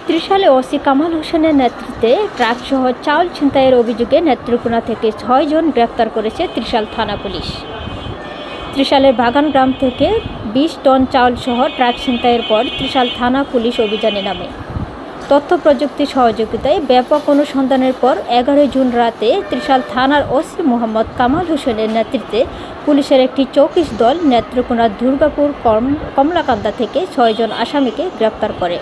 ত্রিশালে OC Kamal হোসেনের নেতৃত্বে ট্রাকসহ চাউল ছিনতাইয়ের অভিযোগে নেত্রকোনা থেকে 6 জন গ্রেপ্তার করেছে ত্রিশাল থানা পুলিশ। ত্রিশালের বাগান গ্রাম থেকে 20 টন চাউলসহ ট্রাক ছিনতাইয়ের পর ত্রিশাল থানা পুলিশ অভিযানে নামে। তথ্য প্রযুক্তি সহযোগিতায় ব্যাপক অনুসন্ধানের পর 11 জুন রাতে ত্রিশাল থানার ওসি মোহাম্মদ কামাল হোসেনের নেতৃত্বে পুলিশের একটি চৌকিশ দল নেত্রকোনার দুর্গাপুর কমলাকান্দা থেকে 6 জন আসামিকে গ্রেপ্তার করে।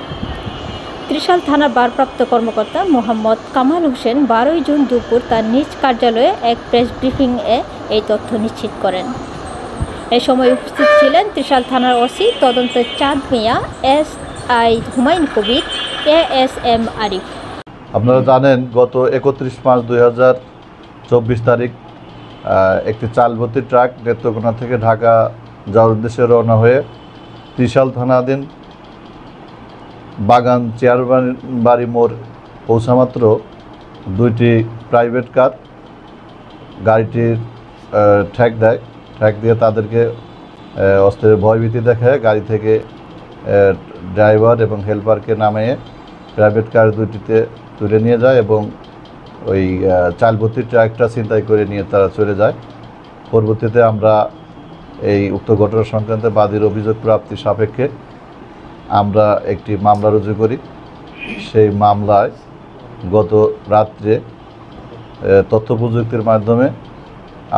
ত্রিশাল থানার ভারপ্রাপ্ত কর্মকর্তা মোহাম্মদ কামাল হোসেন 12 জুন দুপুর তার নিজ কার্যালয়ে এক প্রেস ব্রিফিংয়ে এই তথ্য নিশ্চিত করেন। এ সময় উপস্থিত ছিলেন ত্রিশাল থানার ওসি তদন্ত চাঁদ মিয়া, SI হুমায়ুন কবির, ASM আরিফ। আপনারা জানেন গত 31 মার্চ 2024 তারিখ একটি চাল ভর্তি ট্রাক নেত্রকোনা থেকে ঢাকা যাওয়ার উদ্দেশ্যে রওনা হয়ে ত্রিশাল থানাধীন বাগান চেয়ারবাড়ি মোড় পৌঁছামাত্র 2টি প্রাইভেট কার গাড়িটির ঠ্যাক দেয়। ঠ্যাক দিয়ে তাদেরকে অস্ত্রের ভয়ভীতি দেখায় গাড়ি থেকে ড্রাইভার এবং হেল্পারকে নামিয়ে প্রাইভেট কার দুটিতে তুলে নিয়ে যায় এবং ওই চাল ভর্তি ট্রাকটা ছিনতাই করে নিয়ে তারা চলে যায়। পরবর্তীতে আমরা এই উক্ত ঘটনা সংক্রান্তে বাদীর অভিযোগ প্রাপ্তি সাপেক্ষে আমরা একটি মামলা রুজু করি। সেই মামলায় গত রাত্রে তথ্য প্রযুক্তির মাধ্যমে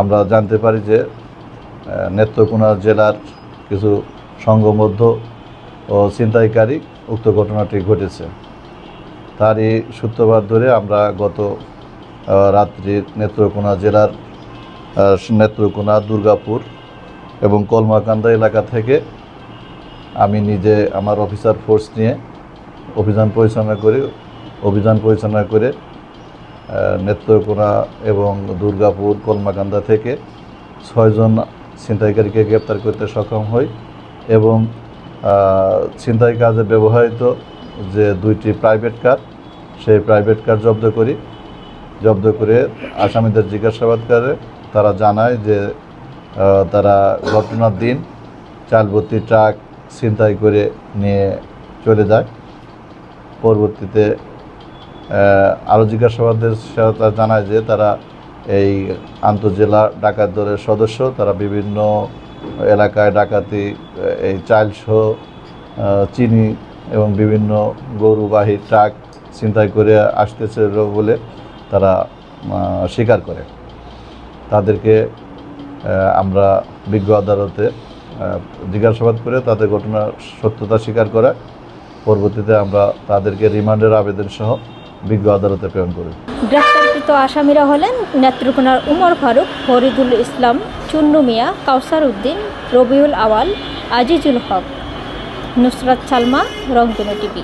আমরা জানতে পারি যে নেত্রকোনা জেলার কিছু সংঘবদ্ধ ও ছিনতাইকারী উক্ত ঘটনাটি ঘটেছে। তারই সূত্রপাত ধরে আমরা গত রাত্রি নেত্রকোনা জেলার নেত্রকোনা, দুর্গাপুর এবং কলমাকান্দা এলাকা থেকে আমি নিজে আমার অফিসার ফোর্স নিয়ে অভিযান পরিচালনা করে নেত্রকোনা এবং দুর্গাপুর, কলমাকান্দা থেকে 6 জন ছিনতাইকারীকে গ্রেপ্তার করতে সক্ষম হই এবং ছিনতাই কাজে ব্যবহৃত যে 2টি প্রাইভেট কার, সেই প্রাইভেট কার জব্দ করে আসামিদের জিজ্ঞাসাবাদ করে তারা জানায় যে তারা ঘটনার দিন চাল ভর্তি ট্রাক ছিনতাই করে নিয়ে চলে যায়। পরবর্তীতে আরও জিজ্ঞাসাবাদের সাথে জানায় যে তারা এই আন্তঃজেলা ডাকাত দলের সদস্য। তারা বিভিন্ন এলাকায় ডাকাতি, এই চালসহ চিনি এবং বিভিন্ন গরুবাহী ট্রাক ছিনতাই করে আসতেছে বলে তারা স্বীকার করে। তাদেরকে আমরা বিজ্ঞ আদালতে জিজ্ঞাসাবাদ করে তাদের ঘটনার সত্যতা স্বীকার করে পরবর্তীতে আমরা তাদেরকে রিমান্ডের আবেদন সহ বিজ্ঞ আদালতে প্রেরণ করি। গ্রেপ্তারকৃত আসামিরা হলেন নেত্রকোনার উমর ফারুক, ফরিদুল ইসলাম, চুন্নু মিয়া, কাউসার উদ্দিন, রবিউল আওয়াল, আজিজুল হক, নুসরাত সালমা, রংধনু টিভি।